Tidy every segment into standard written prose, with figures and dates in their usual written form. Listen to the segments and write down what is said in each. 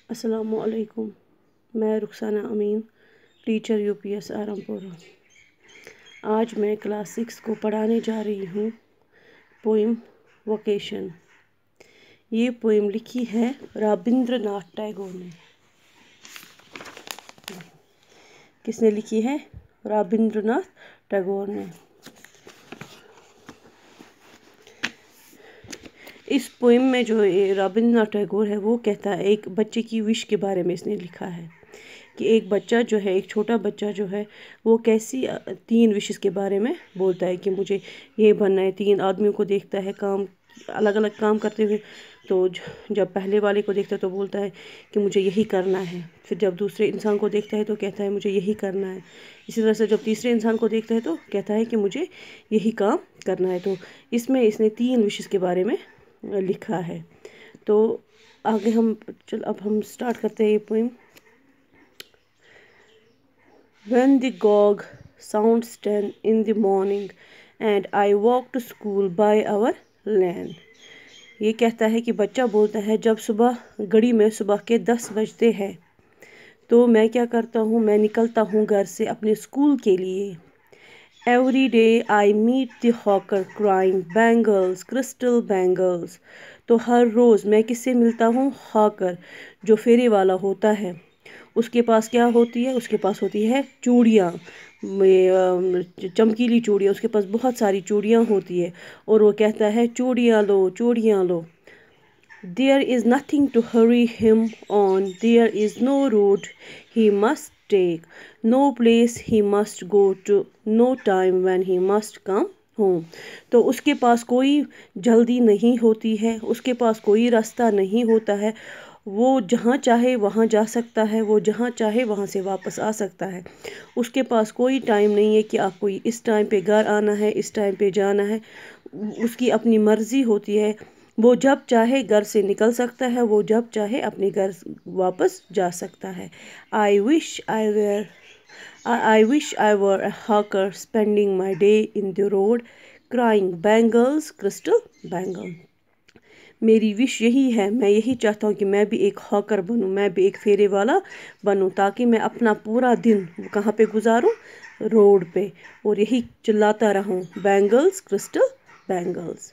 السلام علیکم، میں رخسانہ امین، ٹیچر UPS آرامپورہ۔ آج میں کلاس 6 کو پڑھانے جا رہی ہوں پوئم ووکیشن۔ یہ پوئم لکھی ہے رابندر ناتھ ٹیگور نے۔ کس نے لکھی ہے؟ رابندر ناتھ ٹیگور نے۔ اس پوئم میں جو رابندر ناتھ ٹیگور ہے وہ کہتا ہے، ایک بچے کی وش کے بارے میں اس نے لکھا ہے کہ ایک بچہ جو ہے، ایک چھوٹا بچہ جو ہے وہ کیسی 3 وشز کے بارے میں بولتا ہے کہ مجھے یہ بننا ہے۔ 3 آدمیوں کو دیکھتا ہے کام الگ الگ کام کرتے ہوئے، تو جب پہلے والے کو دیکھتا ہے تو بولتا ہے کہ مجھے یہی کرنا ہے۔ پھر جب دوسرے انسان کو دیکھتا ہے تو کہتا ہے مجھے یہی کرنا ہے۔ اسی طرح سے جب تیسرے انسان کو دیکھتا ہے تو کہتا ہے کہ مجھے یہی کام کرنا ہے۔ تو اس میں اس نے 3 وشز کے بارے میں لکھا ہے۔ تو آگے اب ہم سٹارٹ کرتے ہیں یہ poem. When the gong sounds 10 in the morning and I walk to school by our lane۔ یہ کہتا ہے کہ بچہ بولتا ہے جب گھڑی میں صبح کے 10 بجتے ہیں تو میں کیا کرتا ہوں، میں نکلتا ہوں گھر سے اپنے اسکول کے لیے۔ Every day I meet the hawker crying bangles, crystal bangles۔ تو ہر روز میں کس سے ملتا ہوں؟ ہاکر، جو پھیرے والا ہوتا ہے۔ اس کے پاس کیا ہوتی ہے؟ اس کے پاس ہوتی ہے چوڑیاں، چمکیلی چوڑیاں۔ اس کے پاس بہت ساری چوڑیاں ہوتی ہے اور وہ کہتا ہے چوڑیاں لو، چوڑیاں لو۔ There is nothing to hurry him on, there is no road he must take, no place he must go to, no time when he must come home۔ تو اس کے پاس کوئی جلدی نہیں ہوتی ہے، اس کے پاس کوئی راستہ نہیں ہوتا ہے، وہ جہاں چاہے وہاں جا سکتا ہے، وہ جہاں چاہے وہاں سے واپس آ سکتا ہے۔ اس کے پاس کوئی ٹائم نہیں ہے کہ آپ کو اس ٹائم پہ گھر آنا ہے، اس ٹائم پہ جانا ہے۔ اس کی اپنی مرضی ہوتی ہے، وہ جب چاہے گھر سے نکل سکتا ہے، وہ جب چاہے اپنے گھر واپس جا سکتا ہے۔ I wish I were a hawker spending my day in the road crying bangles, crystal bangles۔ میری وش یہی ہے، میں یہی چاہتا ہوں کہ میں بھی ایک ہاکر بنوں، میں بھی ایک پھیرے والا بنوں، تاکہ میں اپنا پورا دن کہاں پہ گزاروں؟ روڈ پہ، اور یہی چلاتا رہوں بینگلز، کرسٹل بینگلز۔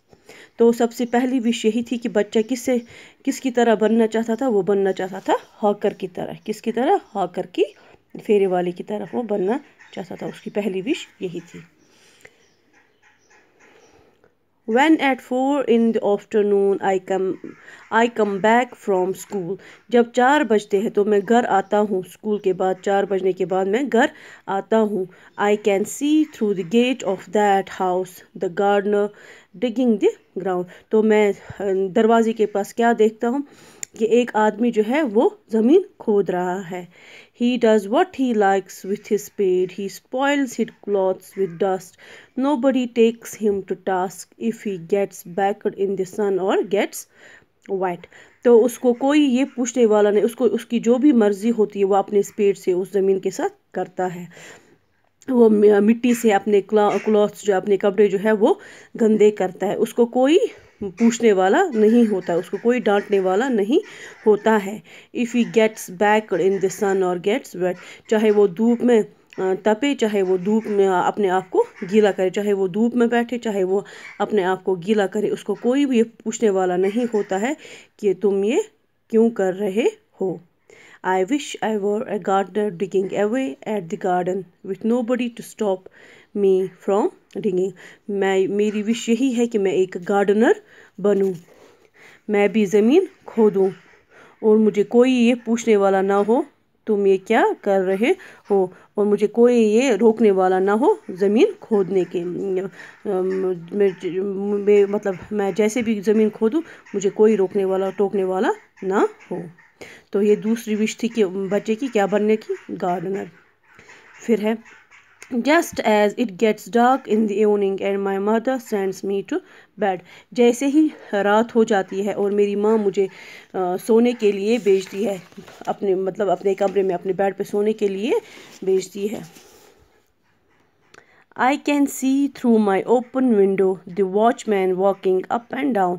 تو سب سے پہلی وش یہی تھی کہ بچہ کس کی طرح بننا چاہتا تھا؟ وہ بننا چاہتا تھا ہاکر کی طرح۔ کس کی طرح؟ ہاکر کی، پھیرے والے کی طرح وہ بننا چاہتا تھا۔ اس کی پہلی وش یہی تھی۔ When at 4 in the afternoon I come back from school۔ جب 4 بجتے ہیں تو میں گھر آتا ہوں، اسکول کے بعد 4 بجنے کے بعد میں گھر آتا ہوں۔ I can see through the gate of that house the gardener digging the ground۔ تو میں دروازے کے پاس کیا دیکھتا ہوں کہ ایک آدمی جو ہے وہ زمین کھود رہا ہے۔ He does what he likes with his spade, he spoils his clothes with dust, nobody takes him to task if he gets baked in the sun or gets wet۔ تو اس کو کوئی یہ پوچھنے والا نہیں، اس کی جو بھی مرضی ہوتی ہے وہ اپنے اسپیڈ سے اس زمین کے ساتھ کرتا ہے۔ وہ مٹی سے اپنے کلوتھس جو اپنے کپڑے جو ہے وہ گندے کرتا ہے، اس کو کوئی پوچھنے والا نہیں ہوتا، اس کو کوئی ڈانٹنے والا نہیں ہوتا ہے۔ If he gets baked in the sun or gets wet، چاہے وہ دھوپ میں تپے، چاہے وہ دھوپ میں اپنے آپ کو گیلا کرے، چاہے وہ دھوپ میں بیٹھے، چاہے وہ اپنے آپ کو گیلا کرے، اس کو کوئی بھی یہ پوچھنے والا نہیں ہوتا ہے کہ تم یہ کیوں کر رہے ہو۔ I wish I were a gardener digging away at the garden with nobody to stop me from digging۔ میری وش یہی ہے کہ میں ایک گارڈنر بنوں، میں بھی زمین کھودوں اور مجھے کوئی یہ پوچھنے والا نہ ہو تم یہ کیا کر رہے ہو، اور مجھے کوئی یہ روکنے والا نہ ہو زمین کھودنے کے۔ مطلب میں جیسے بھی زمین کھودوں مجھے کوئی روکنے والا ٹوکنے والا نہ ہو۔ تو یہ دوسری وش تھی کہ بچے کی کیا بننے کی؟ گارڈنر۔ پھر ہے Just as it gets dark in the evening and my mother sends me to bed۔ جیسے ہی رات ہو جاتی ہے اور میری ماں مجھے سونے کے لیے بھیجتی ہے، اپنے کمرے میں اپنے بیڈ پہ سونے کے لیے بھیجتی ہے۔ I can see through my open window the watchman walking up and down.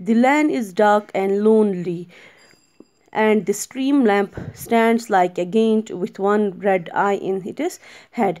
The lane is dark and lonely, and the stream lamp stands like a giant with one red eye in its head.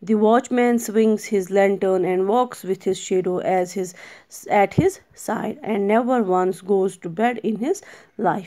The watchman swings his lantern and walks with his shadow at his side and never once goes to bed in his life.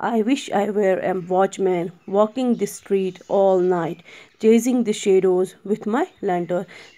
I wish I were a watchman walking the street all night, chasing the shadows with my lantern.